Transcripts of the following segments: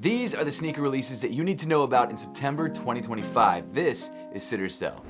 These are the sneaker releases that you need to know about in September 2025. This is Sit or Sell.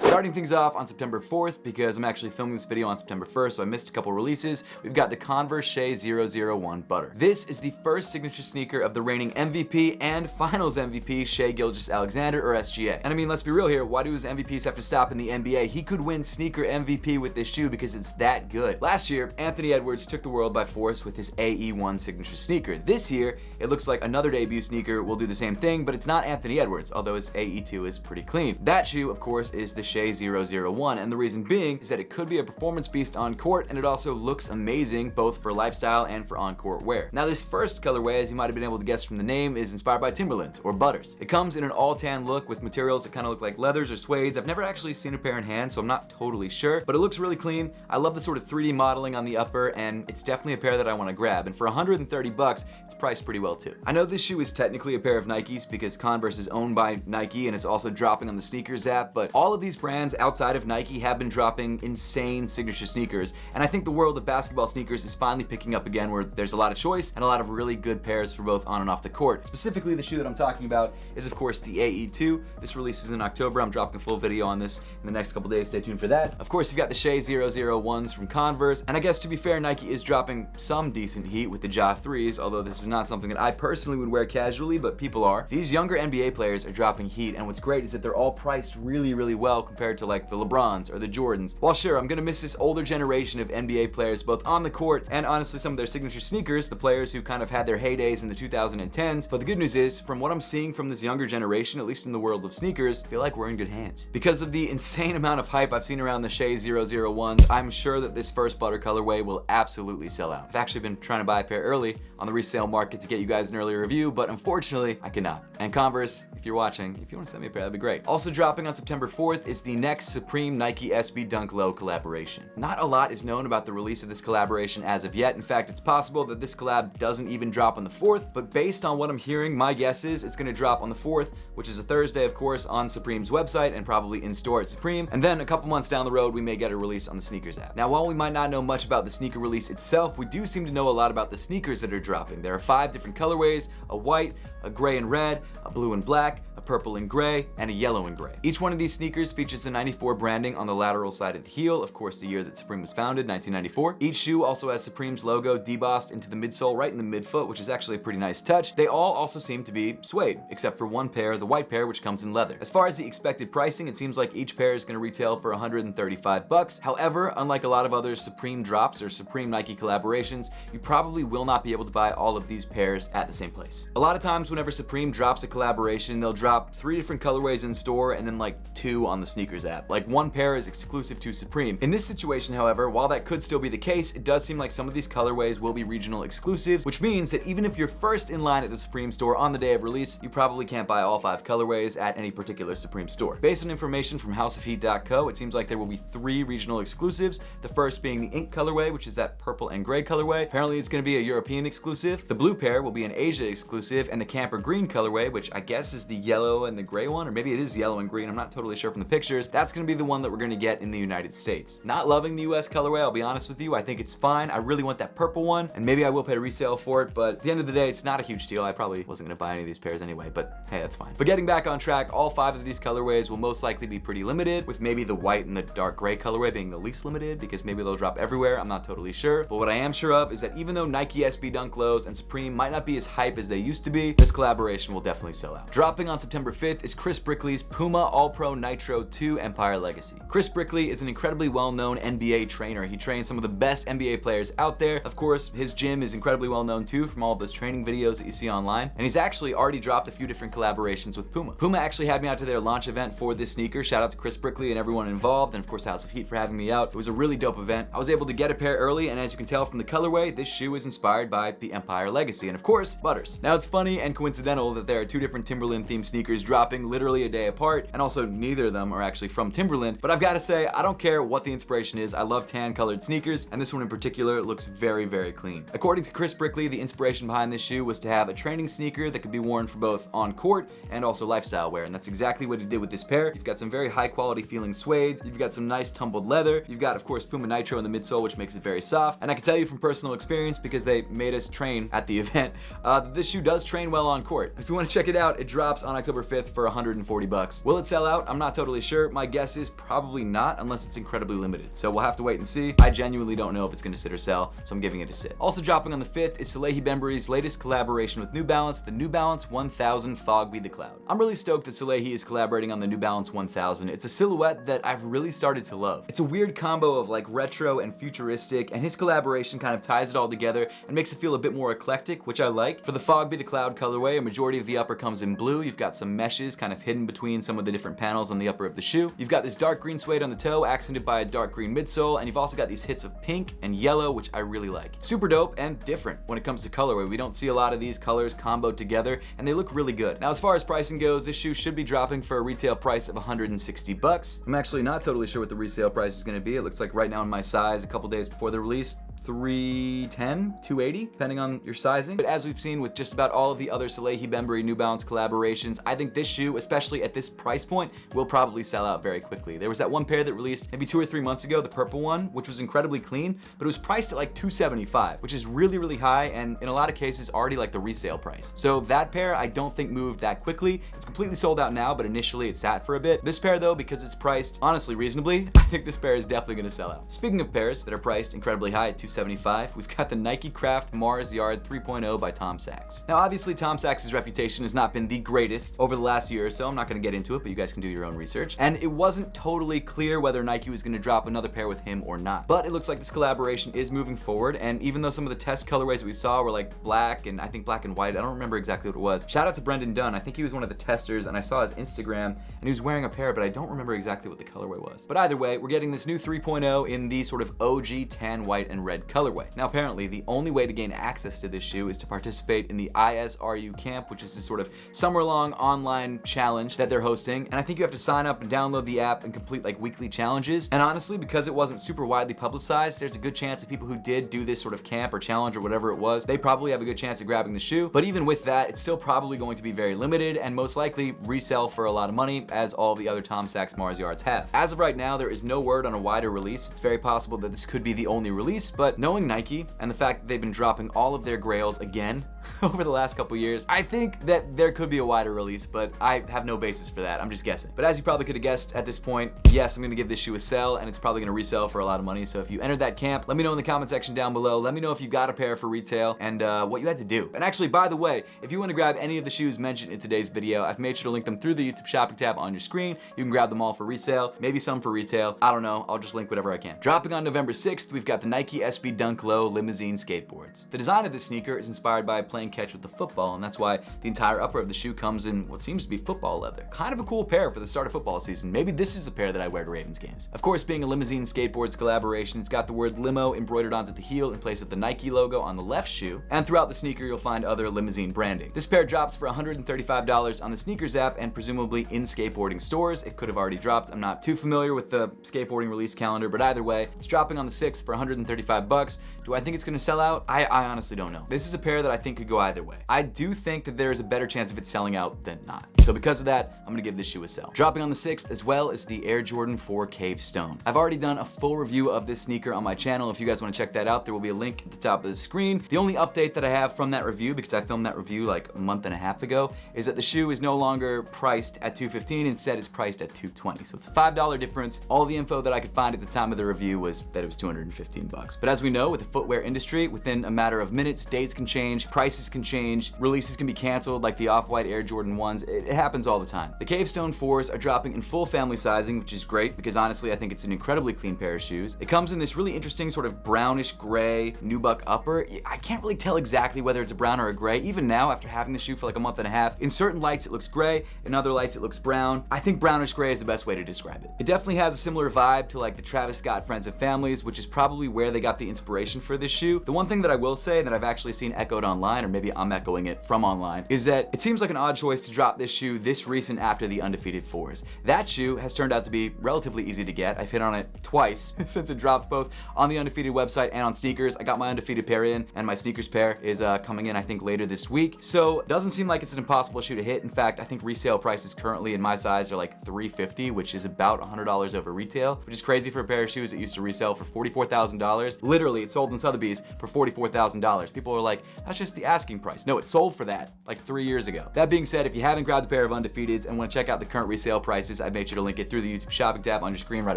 Starting things off on September 4th, because I'm actually filming this video on September 1st, so I missed a couple releases, we've got the Converse Shea 001 Butter. This is the first signature sneaker of the reigning MVP and Finals MVP Shea Gilgeous-Alexander, or SGA. And I mean, let's be real here, why do his MVPs have to stop in the NBA? He could win sneaker MVP with this shoe because it's that good. Last year, Anthony Edwards took the world by force with his AE1 signature sneaker. This year, it looks like another debut sneaker will do the same thing, but it's not Anthony Edwards, although his AE2 is pretty clean. That shoe, of course, is the Shea 001, and the reason being is that it could be a performance beast on court, and it also looks amazing both for lifestyle and for on-court wear. Now, this first colorway, as you might have been able to guess from the name, is inspired by Timberland, or Butters. It comes in an all-tan look with materials that kind of look like leathers or suedes. I've never actually seen a pair in hand, so I'm not totally sure, but it looks really clean. I love the sort of 3D modeling on the upper, and it's definitely a pair that I want to grab, and for 130 bucks, it's priced pretty well too. I know this shoe is technically a pair of Nikes because Converse is owned by Nike, and it's also dropping on the sneakers app, but all of these brands outside of Nike have been dropping insane signature sneakers, and I think the world of basketball sneakers is finally picking up again, where there's a lot of choice and a lot of really good pairs for both on and off the court. Specifically, the shoe that I'm talking about is, of course, the AE2. This releases in October. I'm dropping a full video on this in the next couple days. Stay tuned for that. Of course, you've got the Shea 001s from Converse, and I guess to be fair, Nike is dropping some decent heat with the Ja 3s, although this is not something that I personally would wear casually, but people are. These younger NBA players are dropping heat, and what's great is that they're all priced really, really well compared to like the LeBrons or the Jordans. While sure, I'm gonna miss this older generation of NBA players both on the court and honestly some of their signature sneakers, the players who kind of had their heydays in the 2010s, but the good news is, from what I'm seeing from this younger generation, at least in the world of sneakers, I feel like we're in good hands. Because of the insane amount of hype I've seen around the Shea 001s, I'm sure that this first Butter colorway will absolutely sell out. I've actually been trying to buy a pair early on the resale market to get you guys an earlier review, but unfortunately, I cannot. And Converse, if you're watching, if you want to send me a pair, that'd be great. Also dropping on September 4th is the next Supreme Nike SB Dunk Low collaboration. Not a lot is known about the release of this collaboration as of yet. In fact, it's possible that this collab doesn't even drop on the 4th, but based on what I'm hearing, my guess is it's gonna drop on the 4th, which is a Thursday, of course, on Supreme's website and probably in store at Supreme. And then a couple months down the road, we may get a release on the sneakers app. Now, while we might not know much about the sneaker release itself, we do seem to know a lot about the sneakers that are dropping. There are 5 different colorways: a white, a gray and red, a blue and black, a purple and gray, and a yellow and gray. Each one of these sneakers features the 94 branding on the lateral side of the heel, of course the year that Supreme was founded, 1994. Each shoe also has Supreme's logo debossed into the midsole right in the midfoot, which is actually a pretty nice touch. They all also seem to be suede, except for one pair, the white pair, which comes in leather. As far as the expected pricing, it seems like each pair is going to retail for 135 bucks. However, unlike a lot of other Supreme drops or Supreme Nike collaborations, you probably will not be able to buy all of these pairs at the same place. A lot of times whenever Supreme drops a collaboration, they'll drop 3 different colorways in store and then like 2 on the sneakers app. Like one pair is exclusive to Supreme. In this situation, however, while that could still be the case, it does seem like some of these colorways will be regional exclusives, which means that even if you're first in line at the Supreme store on the day of release, you probably can't buy all 5 colorways at any particular Supreme store. Based on information from houseofheat.co, it seems like there will be 3 regional exclusives, the first being the ink colorway, which is that purple and gray colorway. Apparently it's going to be a European exclusive. The blue pair will be an Asia exclusive, and the camper green colorway, which I guess is the yellow and the gray one, or maybe it is yellow and green, I'm not totally sure from the pictures, that's going to be the one that we're going to get in the United States. Not loving the US colorway, I'll be honest with you. I think it's fine. I really want that purple one, and maybe I will pay resale for it, but at the end of the day, it's not a huge deal. I probably wasn't going to buy any of these pairs anyway, but hey, that's fine. But getting back on track, all 5 of these colorways will most likely be pretty limited, with maybe the white and the dark gray colorway being the least limited, because maybe they'll drop everywhere. I'm not totally sure. But what I am sure of is that even though Nike SB Dunk Lows and Supreme might not be as hype as they used to be, this collaboration will definitely sell out. Dropping on September 5th is Chris Brickley's Puma All-Pro Nitro 2 Empire Legacy. Chris Brickley is an incredibly well-known NBA trainer. He trains some of the best NBA players out there. Of course, his gym is incredibly well-known too from all of those training videos that you see online. And he's actually already dropped a few different collaborations with Puma. Puma actually had me out to their launch event for this sneaker. Shout out to Chris Brickley and everyone involved, and of course House of Heat for having me out. It was a really dope event. I was able to get a pair early, and as you can tell from the colorway, this shoe is inspired by the Empire Legacy, and of course, Butters. Now it's funny and coincidental that there are 2 different Timberland themed sneakers dropping literally a day apart, and also neither of them are actually from Timberland. But I've got to say, I don't care what the inspiration is. I love tan colored sneakers, and this one in particular looks very, very clean. According to Chris Brickley, the inspiration behind this shoe was to have a training sneaker that could be worn for both on court and also lifestyle wear, and that's exactly what he did with this pair. You've got some very high quality feeling suedes, you've got some nice tumbled leather, you've got of course Puma Nitro in the midsole, which makes it very soft, and I can tell you from personal experience, because they made us train at the event, that this shoe does train well on court. If you want to check it out, it drops on October 5th for 140 bucks. Will it sell out? I'm not totally sure. My guess is probably not, unless it's incredibly limited. So we'll have to wait and see. I genuinely don't know if it's going to sit or sell, so I'm giving it a sit. Also dropping on the 5th is Salehi Bembury's latest collaboration with New Balance, the New Balance 1000 Fog Be the Cloud. I'm really stoked that Salehi is collaborating on the New Balance 1000. It's a silhouette that I've really started to love. It's a weird combo of like retro and futuristic, and his collaboration kind of ties it all together and makes it feel a bit more eclectic, which I like. For the Fog Be the Cloud colorway, a majority of the upper comes in blue. You've got some meshes kind of hidden between some of the different panels on the upper of the shoe. You've got this dark green suede on the toe, accented by a dark green midsole, and you've also got these hits of pink and yellow, which I really like. Super dope and different when it comes to colorway. We don't see a lot of these colors comboed together, and they look really good. Now, as far as pricing goes, this shoe should be dropping for a retail price of 160 bucks. I'm actually not totally sure what the resale price is going to be. It looks like right now in my size, a couple days before the release, 310, 280, depending on your sizing. But as we've seen with just about all of the other Salehi Bembury New Balance collaborations, I think this shoe, especially at this price point, will probably sell out very quickly. There was that one pair that released maybe 2 or 3 months ago, the purple one, which was incredibly clean, but it was priced at like $275, which is really, really high, and in a lot of cases already like the resale price. So that pair I don't think moved that quickly. It's completely sold out now, but initially it sat for a bit. This pair though, because it's priced honestly reasonably, I think this pair is definitely gonna sell out. Speaking of pairs that are priced incredibly high at $275, we've got the Nike Craft Mars Yard 3.0 by Tom Sachs. Now obviously Tom Sachs' reputation has not been the greatest over the last year or so. I'm not gonna get into it, but you guys can do your own research. And it wasn't totally clear whether Nike was gonna drop another pair with him or not. But it looks like this collaboration is moving forward, and even though some of the test colorways that we saw were like black and I think black and white, I don't remember exactly what it was. Shout out to Brendan Dunn. I think he was one of the testers, and I saw his Instagram and he was wearing a pair, but I don't remember exactly what the colorway was. But either way, we're getting this new 3.0 in the sort of OG tan, white, and red colorway. Now apparently the only way to gain access to this shoe is to participate in the ISRU camp, which is this sort of summer-long online challenge that they're hosting, and I think you have to sign up and download the app and complete like weekly challenges. And honestly, because it wasn't super widely publicized, there's a good chance that people who did do this sort of camp or challenge or whatever it was, they probably have a good chance of grabbing the shoe. But even with that, it's still probably going to be very limited and most likely resell for a lot of money, as all the other Tom Sachs Mars Yards have. As of right now, there is no word on a wider release. It's very possible that this could be the only release, but knowing Nike and the fact that they've been dropping all of their grails again over the last couple years, I think that there could be a wider release, but I have no basis for that. I'm just guessing. But as you probably could have guessed at this point, yes, I'm gonna give this shoe a sell, and it's probably gonna resell for a lot of money. So if you entered that camp, let me know in the comment section down below. Let me know if you got a pair for retail and what you had to do. And actually, by the way, if you want to grab any of the shoes mentioned in today's video, I've made sure to link them through the YouTube shopping tab on your screen. You can grab them all for resale, maybe some for retail. I don't know. I'll just link whatever I can. Dropping on November 6th, we've got the Nike SB Dunk Low Limousine skateboards. The design of this sneaker is inspired by playing catch with the football, and that's why the entire upper of the shoe comes in what seems to be football leather. Kind of a cool pair for the start of football season. Maybe this is the pair that I wear to Ravens games. Of course, being a Limousine skateboards collaboration, it's got the word limo embroidered onto the heel in place of the Nike logo on the left shoe, and throughout the sneaker you'll find other Limousine branding. This pair drops for $135 on the sneakers app and presumably in skateboarding stores. It could have already dropped. I'm not too familiar with the skateboarding release calendar, but either way, it's dropping on the 6th for 135 bucks. Do I think it's gonna sell out? I honestly don't know. This is a pair that I think could go either way. I do think that there is a better chance of it selling out than not. So because of that, I'm gonna give this shoe a sell. Dropping on the 6th as well is the Air Jordan 4 Cave Stone. I've already done a full review of this sneaker on my channel. If you guys wanna check that out, there will be a link at the top of the screen. The only update that I have from that review, because I filmed that review like a month and a half ago, is that the shoe is no longer priced at $215, instead it's priced at $220. So it's a $5 difference. All the info that I could find at the time of the review was that it was 215 bucks. But as we know, with the footwear industry, within a matter of minutes, dates can change, prices can change, releases can be canceled like the Off-White Air Jordan 1s. It happens all the time. The Cave Stone 4s are dropping in full family sizing, which is great because honestly I think it's an incredibly clean pair of shoes. It comes in this really interesting sort of brownish gray nubuck upper. I can't really tell exactly whether it's a brown or a gray. Even now, after having the shoe for like a month and a half, in certain lights it looks gray, in other lights it looks brown. I think brownish gray is the best way to describe it. It definitely has a similar vibe to like the Travis Scott Friends and Families, which is probably where they got the inspiration for this shoe. The one thing that I will say that I've actually seen echoed online, online, or maybe I'm echoing it from online, is that it seems like an odd choice to drop this shoe this recent after the Undefeated 4s. That shoe has turned out to be relatively easy to get. I've hit on it twice since it dropped, both on the Undefeated website and on sneakers. I got my Undefeated pair in, and my sneakers pair is coming in, I think, later this week. So it doesn't seem like it's an impossible shoe to hit. In fact, I think resale prices currently in my size are like $350, which is about $100 over retail, which is crazy for a pair of shoes that used to resell for $44,000. Literally, it sold in Sotheby's for $44,000. People are like, that's just the asking price. No, it sold for that like 3 years ago. That being said, if you haven't grabbed a pair of Undefeateds and want to check out the current resale prices, I've made sure to link it through the YouTube shopping tab on your screen right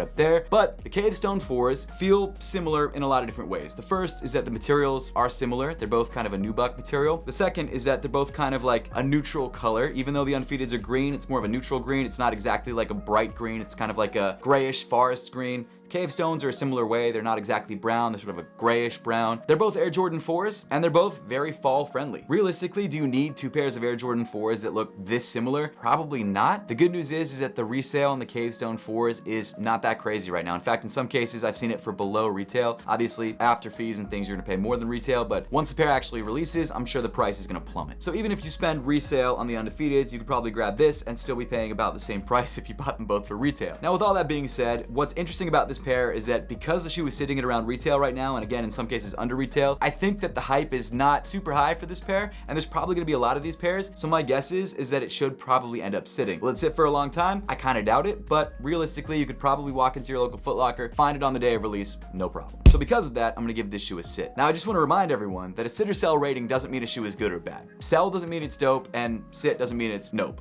up there. But the Cavestone 4s feel similar in a lot of different ways. The first is that the materials are similar. They're both kind of a nubuck material. The second is that they're both kind of like a neutral color. Even though the Undefeateds are green, it's more of a neutral green. It's not exactly like a bright green. It's kind of like a grayish forest green. Cavestones are a similar way. They're not exactly brown. They're sort of a grayish brown. They're both Air Jordan 4s, and they're both very fall friendly. Realistically, do you need two pairs of Air Jordan 4s that look this similar? Probably not. The good news is that the resale on the Cavestone 4s is not that crazy right now. In fact, in some cases, I've seen it for below retail. Obviously, after fees and things, you're gonna pay more than retail, but once the pair actually releases, I'm sure the price is gonna plummet. So even if you spend resale on the Undefeateds, you could probably grab this and still be paying about the same price if you bought them both for retail. Now, with all that being said, what's interesting about this pair is that because the shoe is sitting at around retail right now, and again, in some cases under retail, I think that the hype is not super high for this pair, and there's probably gonna be a lot of these pairs, so my guess is that it should probably end up sitting. Will it sit for a long time? I kinda doubt it, but realistically, you could probably walk into your local Foot Locker, find it on the day of release, no problem. So because of that, I'm gonna give this shoe a sit. Now, I just wanna remind everyone that a sit or sell rating doesn't mean a shoe is good or bad. Sell doesn't mean it's dope, and sit doesn't mean it's nope.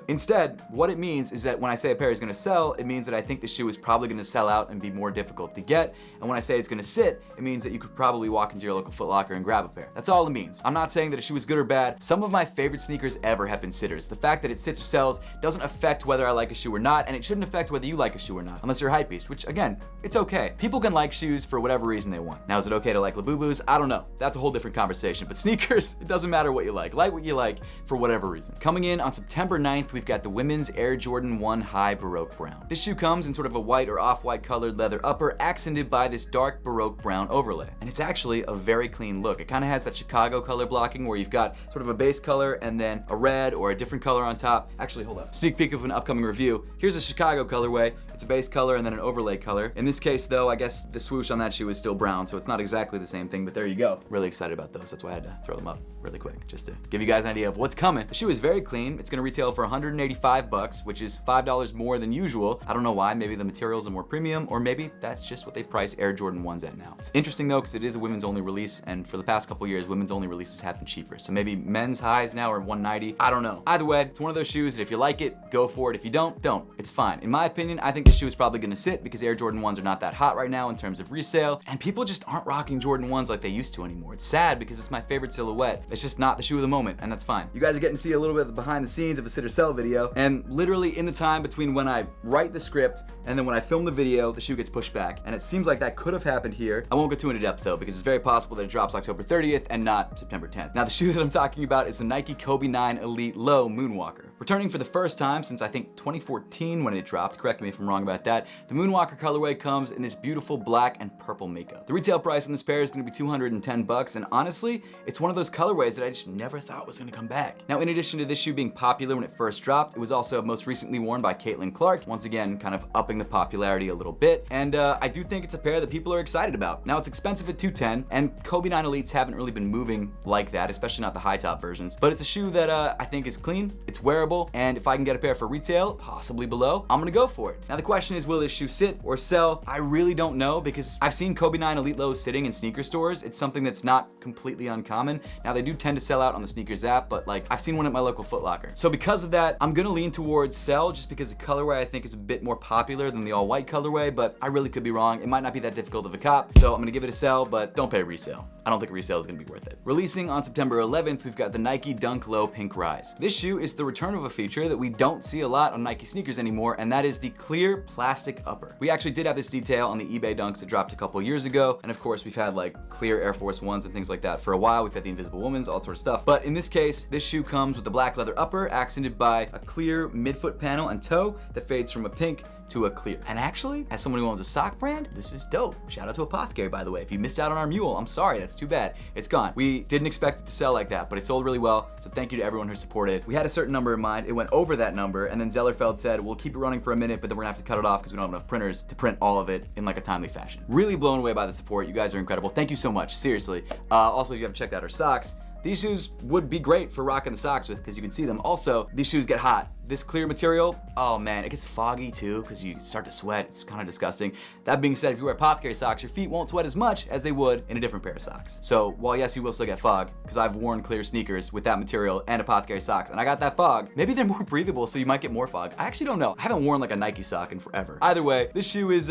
Instead, what it means is that when I say a pair is gonna sell, it means that I think the shoe is probably gonna sell out and be more difficult to get. And when I say it's gonna sit, it means that you could probably walk into your local Foot Locker and grab a pair. That's all it means. I'm not saying that a shoe is good or bad. Some of my favorite sneakers ever have been sitters. The fact that it sits or sells doesn't affect whether I like a shoe or not, and it shouldn't affect whether you like a shoe or not, unless you're a hypebeast, which again, it's okay. People can like shoes for whatever reason they want. Now, is it okay to like Labubus? I don't know. That's a whole different conversation. But sneakers, it doesn't matter what you like. Like what you like for whatever reason. Coming in on September 9th, we've got the women's Air Jordan 1 High Baroque Brown. This shoe comes in sort of a white or off-white colored leather upper, accented by this dark Baroque brown overlay. And it's actually a very clean look. It kind of has that Chicago color blocking where you've got sort of a base color and then a red or a different color on top. Actually, hold up. Sneak peek of an upcoming review. Here's a Chicago colorway. It's a base color and then an overlay color. In this case though, I guess the swoosh on that shoe is still brown, so it's not exactly the same thing, but there you go. Really excited about those. That's why I had to throw them up really quick, just to give you guys an idea of what's coming. The shoe is very clean. It's gonna retail for $185, which is $5 more than usual. I don't know why. Maybe the materials are more premium, or maybe that's just what they price Air Jordan 1s at now. It's interesting though, because it is a women's only release, and for the past couple years, women's only releases have been cheaper. So maybe men's highs now are $190. I don't know. Either way, it's one of those shoes that if you like it, go for it. If you don't, don't. It's fine. In my opinion, I think the shoe is probably gonna sit because Air Jordan 1s are not that hot right now in terms of resale, and people just aren't rocking Jordan 1s like they used to anymore. It's sad because it's my favorite silhouette. It's just not the shoe of the moment, and that's fine. You guys are getting to see a little bit of the behind the scenes of a sit or sell video, and literally in the time between when I write the script and then when I film the video, the shoe gets pushed back, and it seems like that could have happened here. I won't go too into depth though, because it's very possible that it drops October 30th and not September 10th. Now, the shoe that I'm talking about is the Nike Kobe 9 Elite Low Moonwalker. Returning for the first time since I think 2014 when it dropped, correct me if I'm wrong about that, the Moonwalker colorway comes in this beautiful black and purple makeup. The retail price on this pair is gonna be $210, and honestly, it's one of those colorways that I just never thought was gonna come back. Now, in addition to this shoe being popular when it first dropped, it was also most recently worn by Caitlin Clark, once again, kind of upping the popularity a little bit, and I do think it's a pair that people are excited about. Now, it's expensive at $210, and Kobe 9 Elites haven't really been moving like that, especially not the high top versions, but it's a shoe that I think is clean, it's wearable, and if I can get a pair for retail, possibly below, I'm gonna go for it. Now, the question is, will this shoe sit or sell? I really don't know, because I've seen Kobe 9 Elite Lows sitting in sneaker stores. It's something that's not completely uncommon. Now, they do tend to sell out on the sneakers app, but like, I've seen one at my local Foot Locker. So because of that, I'm gonna lean towards sell, just because the colorway I think is a bit more popular than the all white colorway, but I really could be wrong. It might not be that difficult of a cop, so I'm gonna give it a sell, but don't pay resale. I don't think resale is gonna be worth it. Releasing on September 11th, we've got the Nike Dunk Low Pink Rise. This shoe is the return of a feature that we don't see a lot on Nike sneakers anymore, and that is the clear plastic upper. We actually did have this detail on the eBay Dunks that dropped a couple years ago, and of course we've had like clear Air Force Ones and things like that for a while. We've had the Invisible Women's, all sorts of stuff. But in this case, this shoe comes with the black leather upper, accented by a clear midfoot panel and toe that fades from a pink to a clear. And actually, as someone who owns a sock brand, this is dope. Shout out to Apothecary, by the way. If you missed out on our mule, I'm sorry, that's too bad. It's gone. We didn't expect it to sell like that, but it sold really well, so thank you to everyone who supported. We had a certain number in mind, it went over that number, and then Zellerfeld said, we'll keep it running for a minute, but then we're gonna have to cut it off because we don't have enough printers to print all of it in like a timely fashion. Really blown away by the support. You guys are incredible. Thank you so much, seriously. Also, if you haven't checked out our socks, these shoes would be great for rocking the socks with because you can see them. Also, these shoes get hot. This clear material, oh man, it gets foggy too because you start to sweat. It's kind of disgusting. That being said, if you wear Apothecary socks, your feet won't sweat as much as they would in a different pair of socks. So while yes, you will still get fog, because I've worn clear sneakers with that material and Apothecary socks, and I got that fog. Maybe they're more breathable, so you might get more fog. I actually don't know. I haven't worn like a Nike sock in forever. Either way, this shoe is,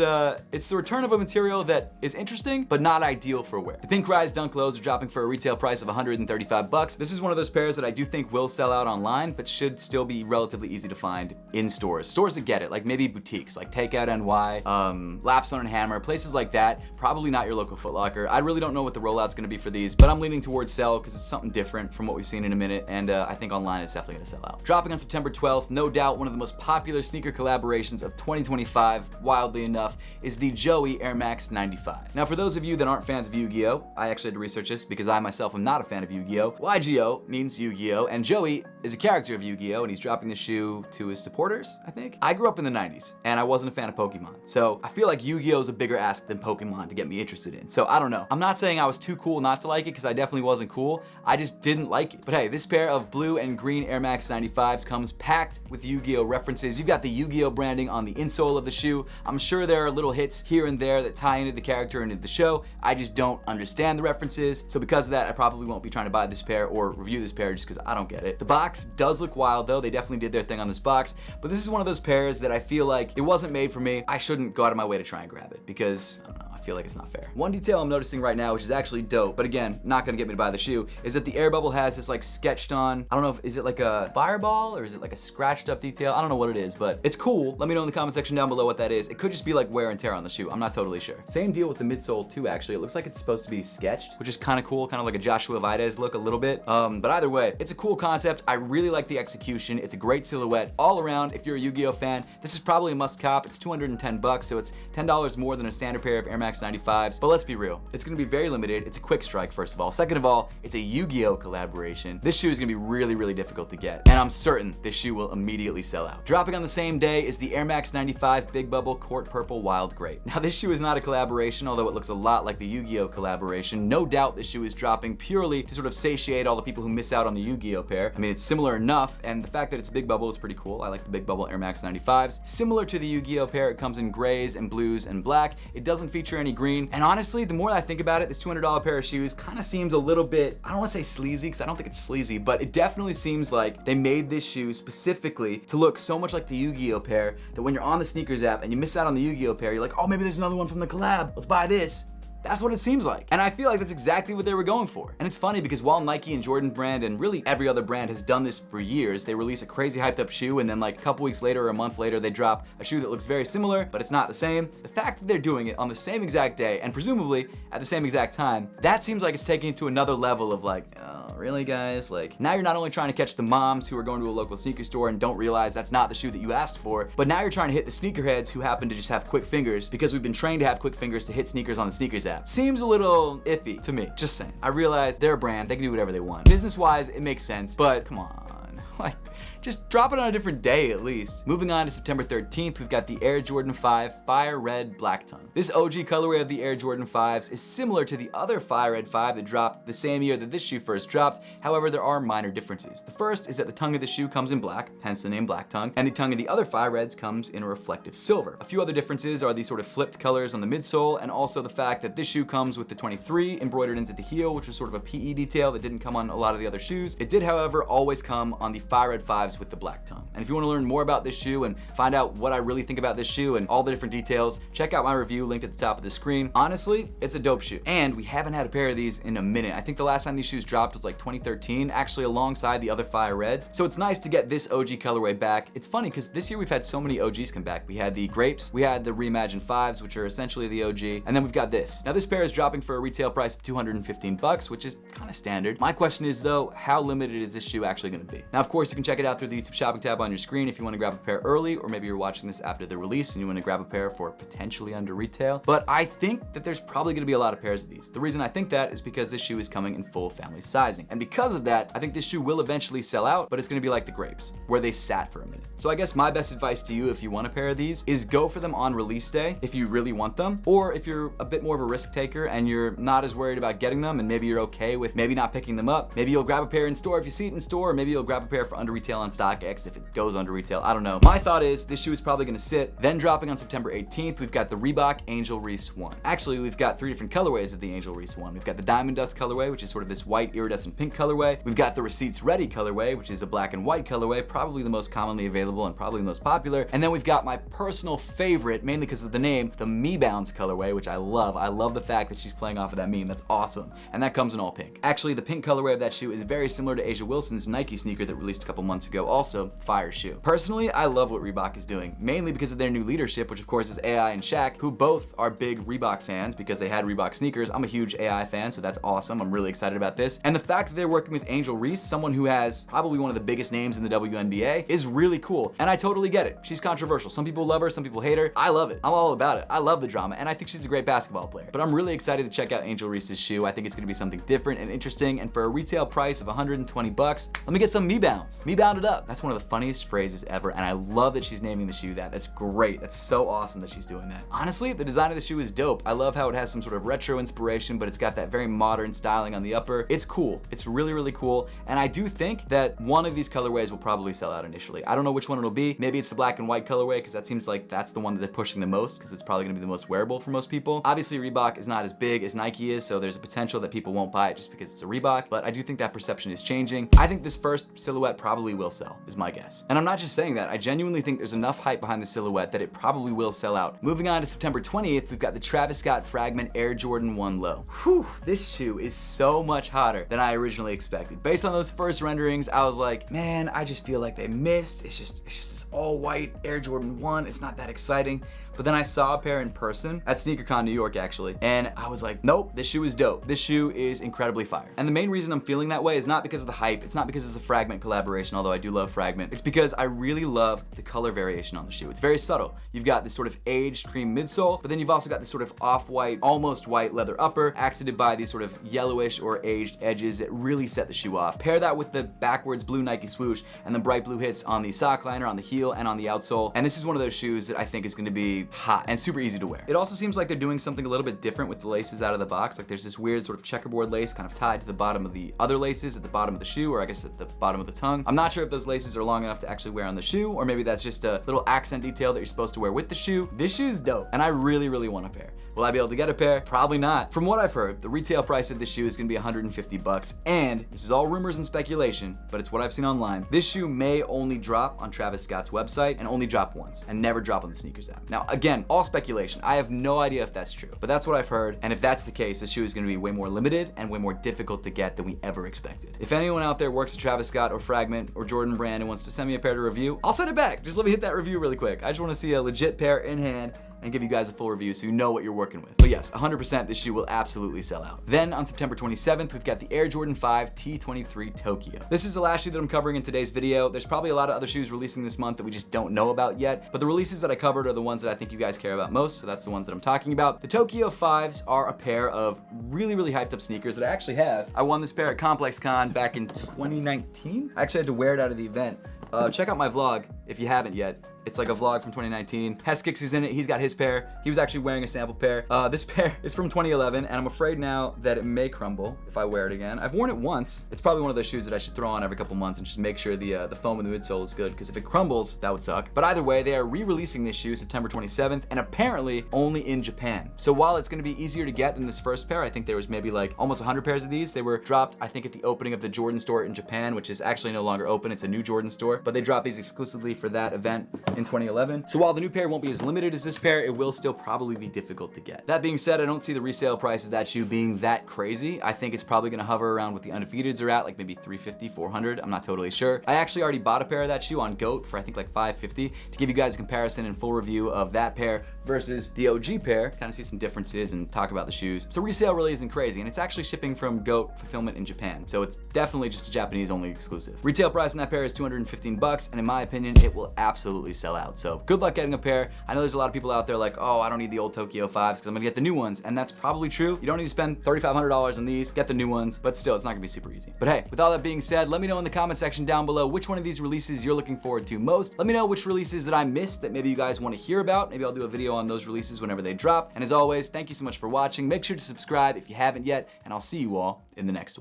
it's the return of a material that is interesting, but not ideal for wear. The Pink Rise Dunk Lows are dropping for a retail price of 135 bucks. This is one of those pairs that I do think will sell out online, but should still be relatively easy to find in stores. Stores that get it, like maybe boutiques, like Takeout NY, Lapstone and Hammer, places like that. Probably not your local Foot Locker. I really don't know what the rollout's gonna be for these, but I'm leaning towards sell because it's something different from what we've seen in a minute, and I think online it's definitely gonna sell out. Dropping on September 12th, no doubt one of the most popular sneaker collaborations of 2025, wildly enough, is the Joey Air Max 95. Now for those of you that aren't fans of Yu-Gi-Oh, I actually had to research this because I myself am not a fan of Yu-Gi-Oh. YGO means Yu-Gi-Oh, and Joey is a character of Yu-Gi-Oh, and he's dropping the shoe to his supporters, I think. I grew up in the 90s, and I wasn't a fan of Pokemon, so I feel like Yu-Gi-Oh is a bigger ask than Pokemon to get me interested in. So I don't know. I'm not saying I was too cool not to like it, because I definitely wasn't cool. I just didn't like it. But hey, this pair of blue and green Air Max 95s comes packed with Yu-Gi-Oh references. You've got the Yu-Gi-Oh branding on the insole of the shoe. I'm sure there are little hits here and there that tie into the character and into the show. I just don't understand the references. So because of that, I probably won't be trying to buy this pair or review this pair just because I don't get it. The box does look wild though. They definitely did their thing on this box, but this is one of those pairs that I feel like it wasn't made for me. I shouldn't go out of my way to try and grab it because, I don't know, I feel like it's not fair. One detail I'm noticing right now, which is actually dope, but again, not gonna get me to buy the shoe, is that the air bubble has this like sketched on, I don't know if, is it like a fireball or is it like a scratched up detail? I don't know what it is, but it's cool. Let me know in the comment section down below what that is. It could just be like wear and tear on the shoe. I'm not totally sure. Same deal with the midsole too, actually. It looks like it's supposed to be sketched, which is kind of cool, kind of like a Joshua Vides look a little bit. But either way, it's a cool concept. I really like the execution. It's a great silhouette all around. If you're a Yu-Gi-Oh fan, this is probably a must cop. It's 210 bucks, so it's $10 more than a standard pair of Air Max 95s. But let's be real, it's gonna be very limited. It's a quick strike, first of all. Second of all, it's a Yu-Gi-Oh collaboration. This shoe is gonna be really, really difficult to get, and I'm certain this shoe will immediately sell out. Dropping on the same day is the Air Max 95 Big Bubble Court Purple Wild Grape. Now this shoe is not a collaboration, although it looks a lot like the Yu-Gi-Oh collaboration. No doubt this shoe is dropping purely to sort of satiate all the people who miss out on the Yu-Gi-Oh pair. I mean, it's similar enough, and the fact that it's Big Bubble is pretty cool. I like the Big Bubble Air Max 95s. Similar to the Yu-Gi-Oh pair, it comes in grays and blues and black. It doesn't feature any green, and honestly, the more I think about it, this $200 pair of shoes kind of seems a little bit, I don't want to say sleazy, because I don't think it's sleazy, but it definitely seems like they made this shoe specifically to look so much like the Yu-Gi-Oh pair that when you're on the sneakers app and you miss out on the Yu-Gi-Oh pair, you're like, oh, maybe there's another one from the collab. Let's buy this. That's what it seems like. And I feel like that's exactly what they were going for. And it's funny because while Nike and Jordan brand and really every other brand has done this for years, they release a crazy hyped up shoe and then like a couple weeks later or a month later, they drop a shoe that looks very similar, but it's not the same. The fact that they're doing it on the same exact day and presumably at the same exact time, that seems like it's taking it to another level of like, oh, really guys? Like now you're not only trying to catch the moms who are going to a local sneaker store and don't realize that's not the shoe that you asked for, but now you're trying to hit the sneakerheads who happen to just have quick fingers because we've been trained to have quick fingers to hit sneakers on the sneakers app. Seems a little iffy to me, just saying. I realize they're a brand, they can do whatever they want. Business-wise, it makes sense, but come on, like, just drop it on a different day at least. Moving on to September 13th, we've got the Air Jordan 5 Fire Red Black Tongue. This OG colorway of the Air Jordan 5s is similar to the other Fire Red 5 that dropped the same year that this shoe first dropped. However, there are minor differences. The first is that the tongue of the shoe comes in black, hence the name Black Tongue, and the tongue of the other Fire Reds comes in a reflective silver. A few other differences are the sort of flipped colors on the midsole, and also the fact that this shoe comes with the 23 embroidered into the heel, which was sort of a PE detail that didn't come on a lot of the other shoes. It did, however, always come on the Fire Red 5s with the Black Tongue. And if you want to learn more about this shoe and find out what I really think about this shoe and all the different details, check out my review linked at the top of the screen. Honestly, it's a dope shoe. And we haven't had a pair of these in a minute. I think the last time these shoes dropped was like 2013, actually alongside the other Fire Reds. So it's nice to get this OG colorway back. It's funny because this year we've had so many OGs come back. We had the Grapes, we had the Reimagined 5s, which are essentially the OG, and then we've got this. Now this pair is dropping for a retail price of 215 bucks, which is kind of standard. My question is though, how limited is this shoe actually going to be? Now of course you can check it out through the YouTube shopping tab on your screen if you want to grab a pair early, or maybe you're watching this after the release and you want to grab a pair for potentially under retail. But I think that there's probably going to be a lot of pairs of these. The reason I think that is because this shoe is coming in full family sizing. And because of that, I think this shoe will eventually sell out, but it's going to be like the grapes, where they sat for a minute. So I guess my best advice to you, if you want a pair of these, is go for them on release day if you really want them, or if you're a bit more of a risk taker and you're not as worried about getting them and maybe you're okay with maybe not picking them up, maybe you'll grab a pair in store if you see it in store, or maybe you'll grab a pair for under retail on StockX if it goes under retail. I don't know. My thought is this shoe is probably going to sit. Then dropping on September 18th, we've got the Reebok Angel Reese 1. Actually, we've got 3 different colorways of the Angel Reese 1. We've got the Diamond Dust colorway, which is sort of this white iridescent pink colorway. We've got the Receipts Ready colorway, which is a black and white colorway, probably the most commonly available and probably the most popular. And then we've got my personal favorite, mainly because of the name, the Me Bounce colorway, which I love. I love the fact that she's playing off of that meme. That's awesome. And that comes in all pink. Actually, the pink colorway of that shoe is very similar to Asia Wilson's Nike sneaker that released a couple months ago, also fire shoe. Personally, I love what Reebok is doing, mainly because of their new leadership, which of course is AI and Shaq, who both are big Reebok fans because they had Reebok sneakers. I'm a huge AI fan, so that's awesome. I'm really excited about this. And the fact that they're working with Angel Reese, someone who has probably one of the biggest names in the WNBA, is really cool. And I totally get it. She's controversial. Some people love her, some people hate her. I love it. I'm all about it. I love the drama, and I think she's a great basketball player. But I'm really excited to check out Angel Reese's shoe. I think it's gonna be something different and interesting, and for a retail price of 120 bucks, let me get some Me Bounce. Me Bound it up. That's one of the funniest phrases ever, and I love that she's naming the shoe that. That's great. That's so awesome that she's doing that. Honestly, the design of the shoe is dope. I love how it has some sort of retro inspiration, but it's got that very modern styling on the upper. It's cool. It's really, really cool, and I do think that one of these colorways will probably sell out initially. I don't know which one it'll be. Maybe it's the black and white colorway, because that seems like that's the one that they're pushing the most, because it's probably gonna be the most wearable for most people. Obviously, Reebok is not as big as Nike is, so there's a potential that people won't buy it just because it's a Reebok, but I do think that perception is changing. I think this first silhouette probably will sell, is my guess. And I'm not just saying that. I genuinely think there's enough hype behind the silhouette that it probably will sell out. Moving on to September 20th, we've got the Travis Scott Fragment Air Jordan 1 Low. Whew, this shoe is so much hotter than I originally expected. Based on those first renderings, I was like, man, I just feel like they missed. It's just this all white Air Jordan 1. It's not that exciting. But then I saw a pair in person at SneakerCon New York, actually, and I was like, nope, this shoe is dope. This shoe is incredibly fire. And the main reason I'm feeling that way is not because of the hype. It's not because it's a Fragment collaboration, although I do love Fragment. It's because I really love the color variation on the shoe. It's very subtle. You've got this sort of aged cream midsole, but then you've also got this sort of off-white, almost white leather upper, accented by these sort of yellowish or aged edges that really set the shoe off. Pair that with the backwards blue Nike swoosh and the bright blue hits on the sock liner, on the heel, and on the outsole. And this is one of those shoes that I think is gonna be hot and super easy to wear. It also seems like they're doing something a little bit different with the laces out of the box. Like there's this weird sort of checkerboard lace kind of tied to the bottom of the other laces at the bottom of the shoe, or I guess at the bottom of the tongue. I'm not sure if those laces are long enough to actually wear on the shoe, or maybe that's just a little accent detail that you're supposed to wear with the shoe. This shoe's dope, and I really, really want a pair. Will I be able to get a pair? Probably not. From what I've heard, the retail price of this shoe is gonna be 150 bucks, and this is all rumors and speculation, but it's what I've seen online. This shoe may only drop on Travis Scott's website and only drop once, and never drop on the SNKRS app. Now, again, all speculation. I have no idea if that's true, but that's what I've heard, and if that's the case, this shoe is gonna be way more limited and way more difficult to get than we ever expected. If anyone out there works at Travis Scott or Fragment or Jordan Brand and wants to send me a pair to review, I'll send it back. Just let me hit that review really quick. I just wanna see a legit pair in hand and give you guys a full review so you know what you're working with. But yes, 100% this shoe will absolutely sell out. Then on September 27th, we've got the Air Jordan 5 T23 Tokyo. This is the last shoe that I'm covering in today's video. There's probably a lot of other shoes releasing this month that we just don't know about yet, but the releases that I covered are the ones that I think you guys care about most, so that's the ones that I'm talking about. The Tokyo 5s are a pair of really, really hyped up sneakers that I actually have. I won this pair at ComplexCon back in 2019. I actually had to wear it out of the event. Check out my vlog if you haven't yet. It's like a vlog from 2019. Heskix in it. He's got his pair. He was actually wearing a sample pair. This pair is from 2011, and I'm afraid now that it may crumble if I wear it again. I've worn it once. It's probably one of those shoes that I should throw on every couple months and just make sure the foam in the midsole is good, because if it crumbles, that would suck. But either way, they are re-releasing this shoe September 27th, and apparently only in Japan. So while it's gonna be easier to get than this first pair, I think there was maybe like almost 100 pairs of these. They were dropped, I think, at the opening of the Jordan store in Japan, which is actually no longer open. It's a new Jordan store, but they dropped these exclusively for that event. in 2011. So while the new pair won't be as limited as this pair, it will still probably be difficult to get. That being said, I don't see the resale price of that shoe being that crazy. I think it's probably gonna hover around what the undefeateds are at, like maybe 350, 400. I'm not totally sure. I actually already bought a pair of that shoe on GOAT for I think like 550 to give you guys a comparison and full review of that pair versus the OG pair, kind of see some differences and talk about the shoes. So resale really isn't crazy, and it's actually shipping from GOAT fulfillment in Japan. So it's definitely just a Japanese only exclusive. Retail price on that pair is 215 bucks, and in my opinion, it will absolutely sell out. So good luck getting a pair. I know there's a lot of people out there like, oh, I don't need the old Tokyo 5s because I'm gonna get the new ones, and that's probably true. You don't need to spend $3,500 on these, get the new ones, but still, it's not gonna be super easy. But hey, with all that being said, let me know in the comment section down below which one of these releases you're looking forward to most. Let me know which releases that I missed that maybe you guys want to hear about. Maybe I'll do a video on those releases whenever they drop. And as always, thank you so much for watching. Make sure to subscribe if you haven't yet, and I'll see you all in the next one.